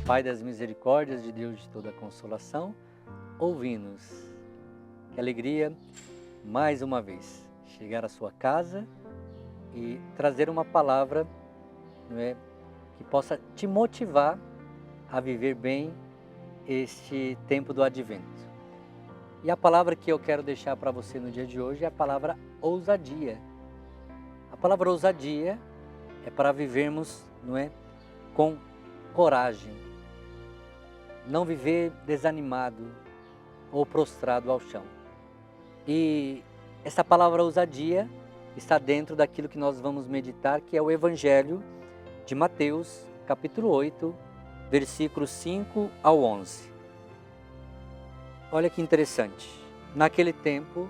Pai das misericórdias, de Deus de toda consolação, ouvi-nos. Que alegria, mais uma vez, chegar à sua casa e trazer uma palavra, não é, que possa te motivar a viver bem este tempo do Advento. E a palavra que eu quero deixar para você no dia de hoje é a palavra ousadia. A palavra ousadia é para vivermos, não é, com coragem. Não viver desanimado ou prostrado ao chão. E essa palavra ousadia está dentro daquilo que nós vamos meditar, que é o Evangelho de Mateus, capítulo 8, versículos 5 ao 11. Olha que interessante. Naquele tempo,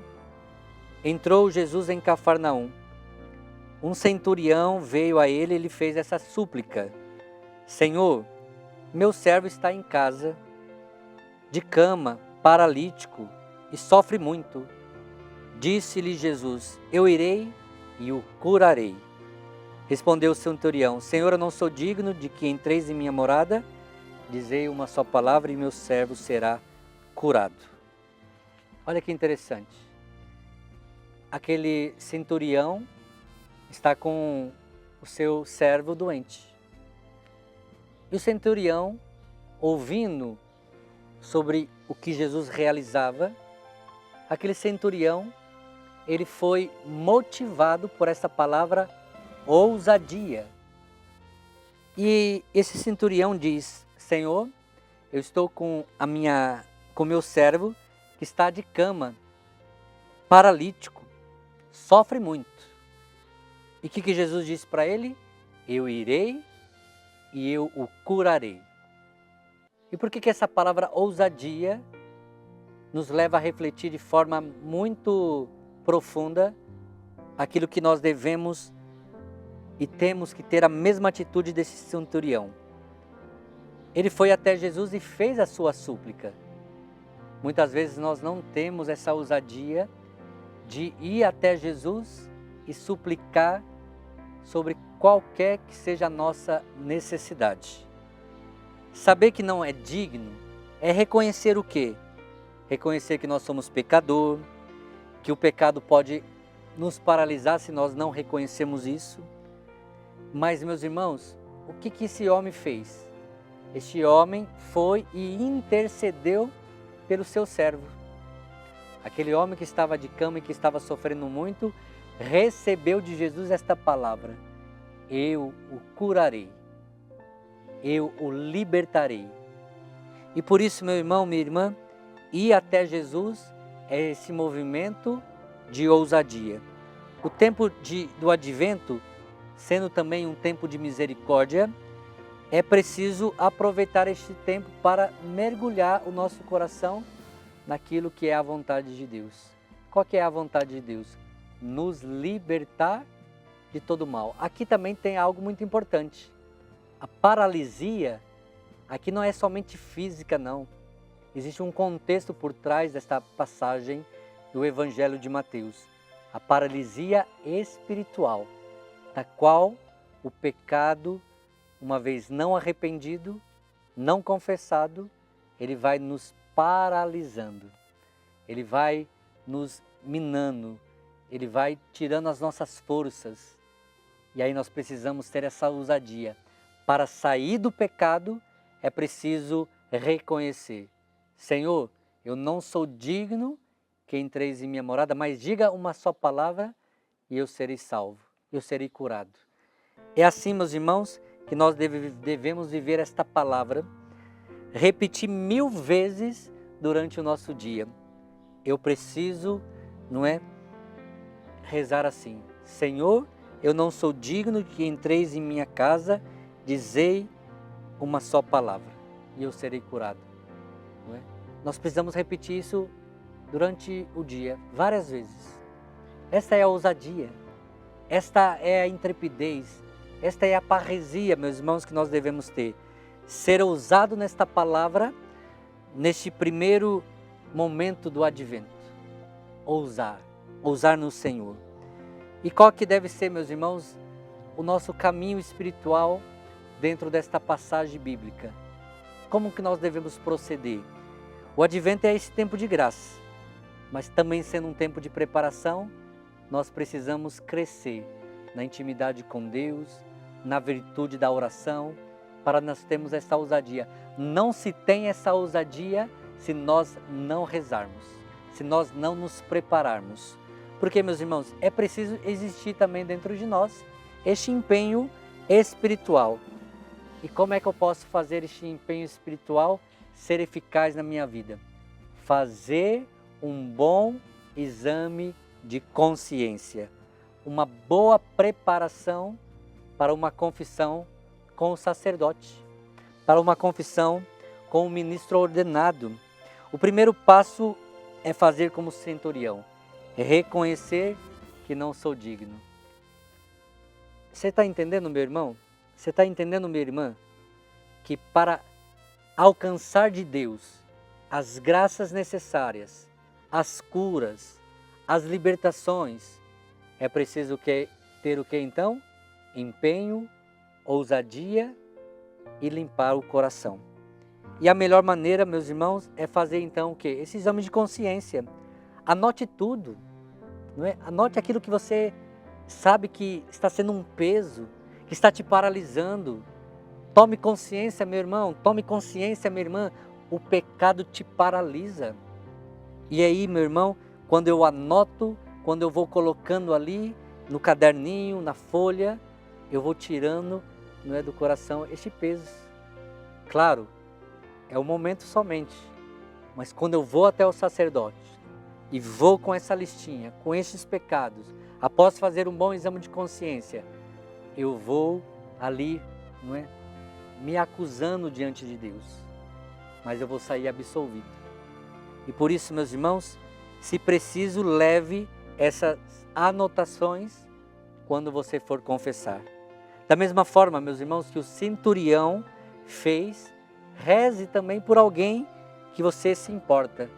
entrou Jesus em Cafarnaum. Um centurião veio a ele e lhe fez essa súplica: Senhor, meu servo está em casa, de cama, paralítico, e sofre muito. Disse-lhe Jesus: Eu irei e o curarei. Respondeu o centurião: Senhor, eu não sou digno de que entreis em minha morada. Dizei uma só palavra e meu servo será curado. Olha que interessante. Aquele centurião está com o seu servo doente. E o centurião, ouvindo sobre o que Jesus realizava, aquele centurião, ele foi motivado por essa palavra ousadia. E esse centurião diz: Senhor, eu estou com meu servo que está de cama, paralítico, sofre muito. E o que Jesus disse para ele? Eu irei e eu o curarei. E por que essa palavra ousadia nos leva a refletir de forma muito profunda aquilo que nós devemos e temos que ter a mesma atitude desse centurião? Ele foi até Jesus e fez a sua súplica. Muitas vezes nós não temos essa ousadia de ir até Jesus e suplicar sobre qualquer que seja a nossa necessidade. Saber que não é digno é reconhecer o quê? Reconhecer que nós somos pecador, que o pecado pode nos paralisar se nós não reconhecermos isso. Mas, meus irmãos, o que esse homem fez? Este homem foi e intercedeu pelo seu servo. Aquele homem que estava de cama e que estava sofrendo muito, recebeu de Jesus esta palavra: eu o curarei, eu o libertarei. E por isso, meu irmão, minha irmã, ir até Jesus é esse movimento de ousadia. O tempo do Advento, sendo também um tempo de misericórdia, é preciso aproveitar este tempo para mergulhar o nosso coração naquilo que é a vontade de Deus. Qual que é a vontade de Deus? Nos libertar de todo mal. Aqui também tem algo muito importante. A paralisia, aqui não é somente física, não. Existe um contexto por trás desta passagem do Evangelho de Mateus. A paralisia espiritual, da qual o pecado, uma vez não arrependido, não confessado, ele vai nos paralisando. Ele vai nos minando. Ele vai tirando as nossas forças. E aí nós precisamos ter essa ousadia. Para sair do pecado, é preciso reconhecer: Senhor, eu não sou digno que entreis em minha morada, mas diga uma só palavra e eu serei salvo, eu serei curado. É assim, meus irmãos, que nós devemos viver esta palavra, repetir 1000 vezes durante o nosso dia. Eu preciso, não é, rezar assim: Senhor, eu não sou digno que entreis em minha casa, dizei uma só palavra e eu serei curado. Não é? Nós precisamos repetir isso durante o dia, várias vezes. Esta é a ousadia, esta é a intrepidez, esta é a parresia, meus irmãos, que nós devemos ter. Ser ousado nesta palavra, neste primeiro momento do Advento. Ousar no Senhor. E qual que deve ser, meus irmãos, o nosso caminho espiritual dentro desta passagem bíblica? como que nós devemos proceder? O advento é esse tempo de graça, mas também sendo um tempo de preparação, nós precisamos crescer na intimidade com Deus, na virtude da oração, para nós termos essa ousadia. Não se tem essa ousadia se nós não rezarmos, se nós não nos prepararmos. Porque, meus irmãos, é preciso existir também dentro de nós este empenho espiritual. E como é que eu posso fazer este empenho espiritual ser eficaz na minha vida? Fazer um bom exame de consciência, uma boa preparação para uma confissão com o sacerdote, para uma confissão com o ministro ordenado. O primeiro passo é fazer como centurião, é reconhecer que não sou digno. Você está entendendo, meu irmão? Você está entendendo, minha irmã? Que para alcançar de Deus as graças necessárias, as curas, as libertações, é preciso ter o que então? Empenho, ousadia e limpar o coração. E a melhor maneira, meus irmãos, é fazer então o quê? Esse exame de consciência. Anote tudo, não é? Anote aquilo que você sabe que está sendo um peso, que está te paralisando. Tome consciência, meu irmão, tome consciência, minha irmã, o pecado te paralisa. E aí, meu irmão, quando eu anoto, quando eu vou colocando ali no caderninho, na folha, eu vou tirando, não é, do coração este peso. Claro, é o momento somente, mas quando eu vou até o sacerdote e vou com essa listinha, com estes pecados, após fazer um bom exame de consciência, eu vou ali, não é, me acusando diante de Deus, mas eu vou sair absolvido. E por isso, meus irmãos, se preciso, leve essas anotações quando você for confessar. Da mesma forma, meus irmãos, que o centurião fez, reze também por alguém que você se importa.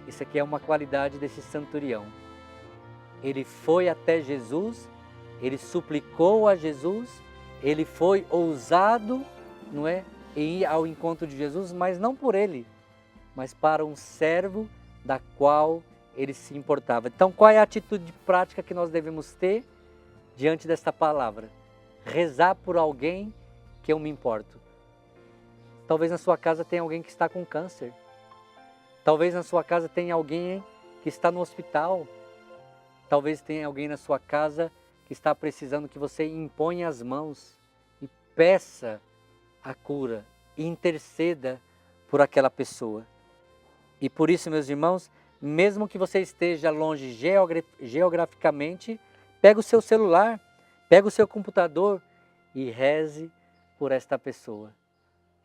Isso aqui é uma qualidade desse centurião. Ele foi até Jesus, ele suplicou a Jesus, ele foi ousado, não é, em ir ao encontro de Jesus, mas não por ele, mas para um servo da qual ele se importava. Então, qual é a atitude prática que nós devemos ter diante desta palavra? Rezar por alguém que eu me importo. Talvez na sua casa tenha alguém que está com câncer. Talvez na sua casa tenha alguém que está no hospital. Talvez tenha alguém na sua casa que está precisando que você imponha as mãos e peça a cura e interceda por aquela pessoa. E por isso, meus irmãos, mesmo que você esteja longe geograficamente, pega o seu celular, pega o seu computador e reze por esta pessoa.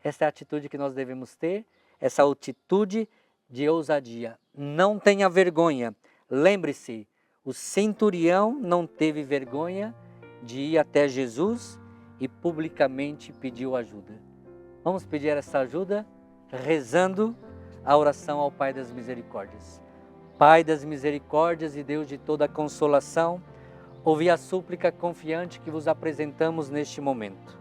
Esta é a atitude que nós devemos ter, essa atitude de ousadia. Não tenha vergonha. Lembre-se, o centurião não teve vergonha de ir até Jesus e publicamente pediu ajuda. Vamos pedir essa ajuda rezando a oração ao Pai das Misericórdias. Pai das misericórdias e Deus de toda a consolação, ouvi a súplica confiante que vos apresentamos neste momento.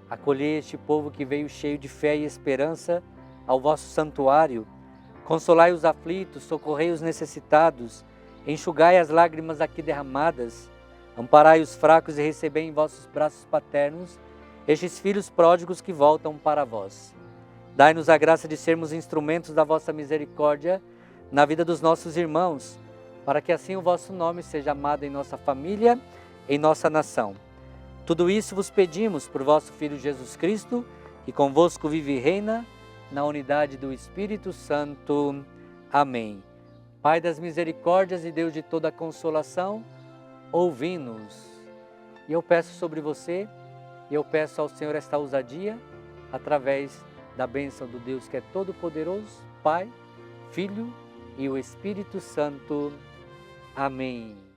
Acolhei este povo que veio cheio de fé e esperança ao vosso santuário. Consolai os aflitos, socorrei os necessitados, enxugai as lágrimas aqui derramadas, amparai os fracos e recebei em vossos braços paternos estes filhos pródigos que voltam para vós. Dai-nos a graça de sermos instrumentos da vossa misericórdia na vida dos nossos irmãos, para que assim o vosso nome seja amado em nossa família, em nossa nação. Tudo isso vos pedimos por vosso Filho Jesus Cristo, que convosco vive e reina, na unidade do Espírito Santo. Amém. Pai das misericórdias e Deus de toda a consolação, ouvi-nos. E eu peço sobre você, e eu peço ao Senhor esta ousadia, através da bênção do Deus que é todo-poderoso, Pai, Filho e o Espírito Santo. Amém.